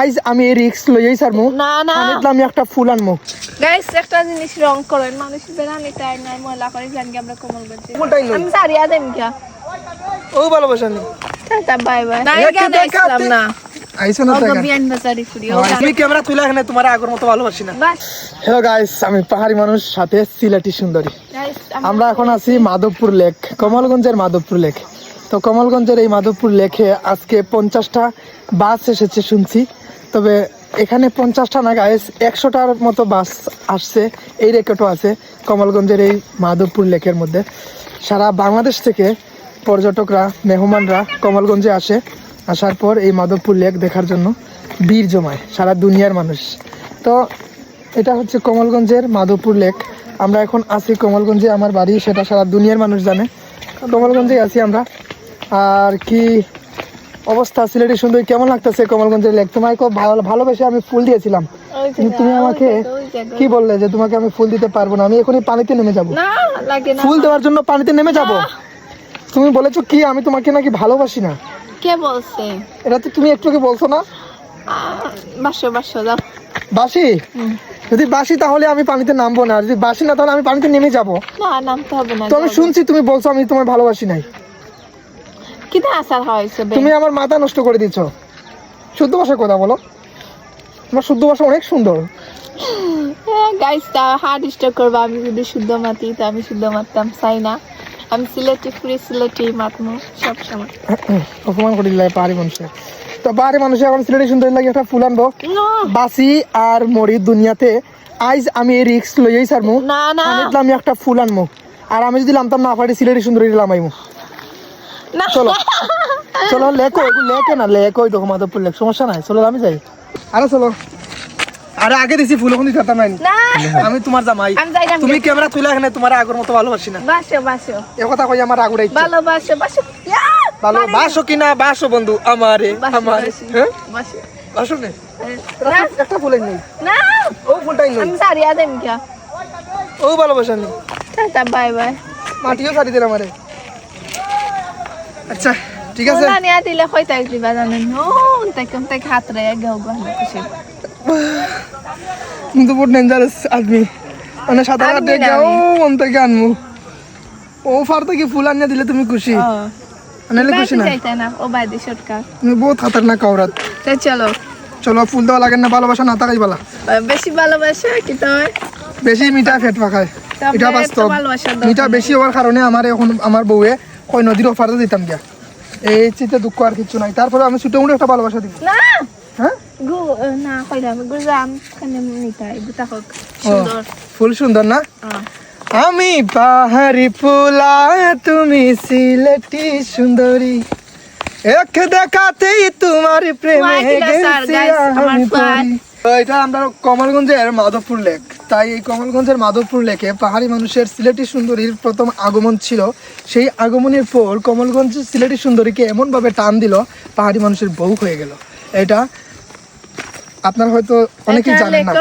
আইজ আমি এই রিস্ক লইয়াই ছাড়মু না না আমি একটা ফুল আনমু গাইস একটা জিনিস রং করেন মানুষ বেরানি তাই না ময়লা করে জানি আমরা কমলগঞ্জে কোনটাই নই আমি সারিয়া দেম কি ও ভালোবাসা নি টাটা বাই বাই না গান আসলাম না আইছো না ওগো বিয়ান বাজারি ফুরিও তুমি ক্যামেরা তুলে এখানে তোমার আগের মতো ভালোবাসি না বাস হ্যালো গাইস আমি পাহাড়ি মানুষ সাথে সিলেটি সুন্দরী গাইস আমরা এখন আছি মাধবপুর লেক কমলগঞ্জের মাধবপুর লেক তো কমলগঞ্জের এই মাধবপুর লেকে আজকে 50টা বাস এসেছে শুনছি তবে এখানে 50টা না গাইস 100টার মতো বাস আসছে এই রেকর্ডও আছে কমলগঞ্জের এই মাধবপুর লেকের মধ্যে সারা বাংলাদেশ থেকে পর্যটকরা মেহমানরা কমলগঞ্জে আসে আসার পর এই মাধবপুর লেক দেখার জন্য ভিড় জমায় সারা দুনিয়ার মানুষ তো এটা হচ্ছে কমলগঞ্জের মাধবপুর লেক আমরা এখন আছি কমলগঞ্জে আমার বাড়ি সেটা সারা দুনিয়ার মানুষ জানে কমলগঞ্জে আছি আমরা আর কি অবস্থা সিলেটি সুন্দরী কেমন লাগতেছে কমলগঞ্জের লেক তোমায় খুব ভালোবেসে আমি ফুল দিয়েছিলাম কিন্তু তুমি আমাকে কি বললে যে তোমাকে আমি ফুল দিতে পারবো না আমি এখনই পানিতে নেমে যাব না লাগে না ফুল দেওয়ার জন্য পানিতে নেমে যাব তুমি বলেছো কি আমি তোমাকে নাকি ভালোবাসি না কে বলছে এটা তো তুমি একটু আগে বলছো না বাসো দাও বাসি যদি বাসি তাহলে আমি পানিতে নামবো না যদি বাসি না তাহলে আমি পানিতে নেমে যাব না নামতে হবে না তো আমি শুনছি তুমি বলছো আমি তোমায় ভালোবাসি নাই কিটা আসার হয়েছে তুমি আমার মাথা নষ্ট করে দিচ্ছ শুদ্ধ ভাষায় কথা বলো তোমার শুদ্ধ ভাষা অনেক সুন্দর গাইস তা হার্ড স্টক করবো আমি যদি শুদ্ধ মাতি তো আমি শুদ্ধ মারতাম চাই না আমি সিলেটি ফ্রি সিলেটি মাতমু সব সময় অপমান করে দিলে পাহাড়ি মানুষের তো পাহাড়ি মানুষের এখন সিলেটি সুন্দর লাগে একটা ফুল আনবো বাসি আর মরি দুনিয়াতে আইজ আমি এই রিস্ক লইয়াই ছাড়মু না না আমি একটা ফুল আনমু আর আমি যদি লামতাম না পারি সিলেটি সুন্দরী লামাইমু না চলো চলো লেকো লেকে না লেকো ওই দেখো মাধবপুর লেক সমস্যা নাই চলো আমি যাই আরে চলো আরে আগে দিছি ফুল ওখানে কথা নাই না আমি তোমার জামাই আমি যাই না তুমি ক্যামেরা তুলে এখানে তোমার আগের মতো ভালোবাসি না বাসো এ কথা কই আমার আগুড়াই ভালোবাসো ভালোবাসো কিনা বাসো বন্ধু আমারে আমারে হ্যাঁ বাসো বাসো নে না একটা ফুলের নেই না ও ফুলটাই নেই আমি সারিয়া দেম কি ও ভালোবাসা নেই টাটা বাই বাই মাটিও সারি দিলাম আমারে আচ্ছা ঠিক আছে না নিয়া দিলে কইতা দিবা জানেন ও তাই হাত রে গাও গাও খুশি কিন্তু বহুত ডেঞ্জারাস আদমি মানে সাঁতার কাটতে যাও মন থেকে আনমু ও ফার থেকে ফুল আনিয়ে দিলে তুমি খুশি নাহলে খুশি না চাইতে না ও বাইদি শর্টকাট তুমি বহুত খাতারনাক কাউরাত তাই চলো চলো ফুল দেওয়া লাগে না ভালোবাসা না তাকাই বালা বেশি ভালোবাসা কি তো বেশি মিঠা ফেট পাকায় এটা বাস্তব মিঠা বেশি হওয়ার কারণে আমার এখন আমার বউয়ে কই নদীর অফারটা দিতাম গিয়া এই চিতে দুঃখ আর কিছু নাই তারপরে আমি ছোট মোটো একটা ভালোবাসা দিব না হ্যাঁ গু না কইরা গুজাম কানে মিঠাই বুতা হোক সুন্দর ফুল সুন্দর না আমি পাহাড়ি ফুলা তুমি সিলেটি সুন্দরী এক দেখাতেই তোমার প্রেমে গেছি আমি পড়ি এটা আমরা কমলগঞ্জের মাধবপুর লেক তাই এই কমলগঞ্জের মাধবপুর লেকে পাহাড়ি মানুষের সিলেটি সুন্দরীর প্রথম আগমন ছিল সেই আগমনের পর কমলগঞ্জ সিলেটি সুন্দরীকে এমনভাবে টান দিল পাহাড়ি মানুষের বউ হয়ে গেল এটা আপনার হয়তো অনেকেই জানেন না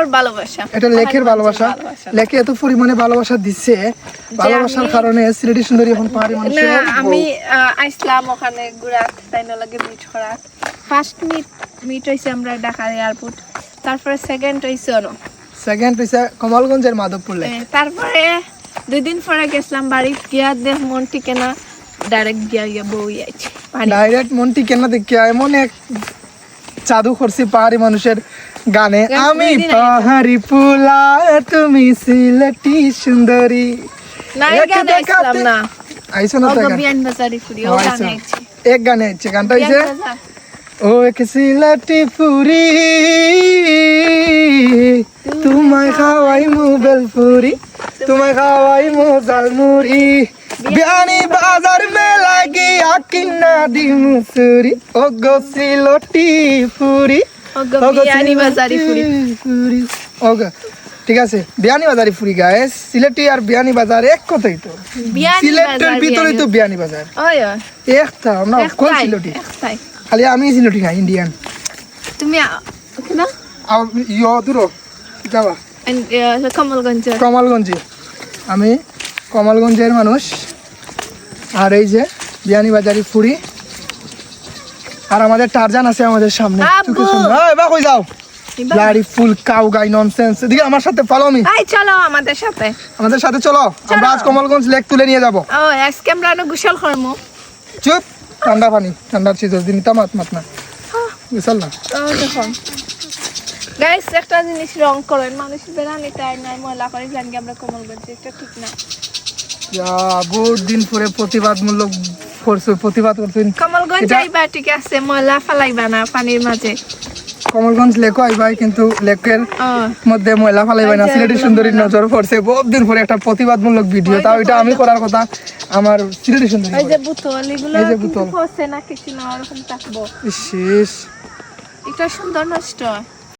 এটা লেকের ভালোবাসা লেকে এত পরিমাণে ভালোবাসা দিচ্ছে ভালোবাসার কারণে সিলেটি সুন্দরী এখন পাহাড়ি মানুষের আমি আইসলাম ওখানে গুরাত তাই না লাগে মিট করাত ফার্স্ট মিট হইছে আমরা ঢাকা এয়ারপোর্ট তারপরে সেকেন্ড হইছে কমলগঞ্জের মাধবপুর লেক তারপরে 2 দিন পরে গেছিলাম বাড়ি গিয়া দেখ মন টিকে না ডাইরেক্ট গিয়া বই আইছে ডাইরেক্ট মন টিকে না দেখিয়া এমন এক জাদু করছি পাহাড়ি মানুষের গানে আমি পাহাড়ি ফুলা তুমি সিলেটি সুন্দরী না গানে আইছিলাম না আইছো না ওগো বিয়ান বাজারি ফুরিও গানে আইছে এক গানে আইছে গানটা হইছে ও এক সিলেটি ফুরি তোমায় খাওয়াই মোবাইল ফুরি তোমায় খাওয়াই মোজালমুড়ি বিয়ানি বাজার মে লাগিয়া কিনা দি মুসুরি ও গো সিলেটি ফুরি ওগো বিয়ানি বাজারি ফুরি ওগো ঠিক আছে বিয়ানি বাজারি ফুরি গাইস সিলেটি আর বিয়ানি বাজার এক কথাই তো সিলেটের ভিতরেই তো বিয়ানি বাজার ওই একটা আমরা কোন সিলেটি খালি আমি সিলেটি না ইন্ডিয়ান তুমি না ইয়ো দূর যাবা কমলগঞ্জে আমি কমলগঞ্জের মানুষ আর এই যে বিয়ানি বাজারি ফুরি আর আমাদের টারজান আছে আমাদের সামনে আব্বু। চোখের সামনে। এই বা কই যাও এবার- ব্লাডি ফুল কাউ গাই ননসেন্স এদিকে আমার সাথে ফলো মি এই চলো আমাদের সাথে আমাদের সাথে চলো আমরা আজ কমলগঞ্জ লেক তুলে নিয়ে যাব ও আজকে আমরা না গোসল করবো চুপ ঠান্ডা পানি ঠান্ডার চিজ দিন তামাত মাত না বুঝল না ও দেখো গাইস একটা জিনিস রং করেন মানুষ বেড়ানি তাই নয় ময়লা করে জানি আমরা কমলগঞ্জে এটা ঠিক না যা বহুত দিন পরে প্রতিবাদমূলক প্রতিবাদ করছেন কমলগঞ্জ এটা- যাইবা ঠিক আছে ময়লা ফালাইবা না পানির মাঝে কমলগঞ্জ লেকও আইবাই কিন্তু লেকের ও মধ্যে ময়লা ফালাইবাই না এই যে সিলেটি এগুলো সুন্দরীর ময়লা। নজর পড়ছে বহুত দিন পরে একটা প্রতিবাদমূলক ভিডিও ওই তাও দেখো, এটা ওই আমি দেখো। করার কথা আমার সিলেটি সুন্দরী এই যে বোতল এগুলো এই যে কিন্তু বোতল। ফসে না কিছু না ওরকম থাকবো শেষ এটা সুন্দর নষ্ট হয়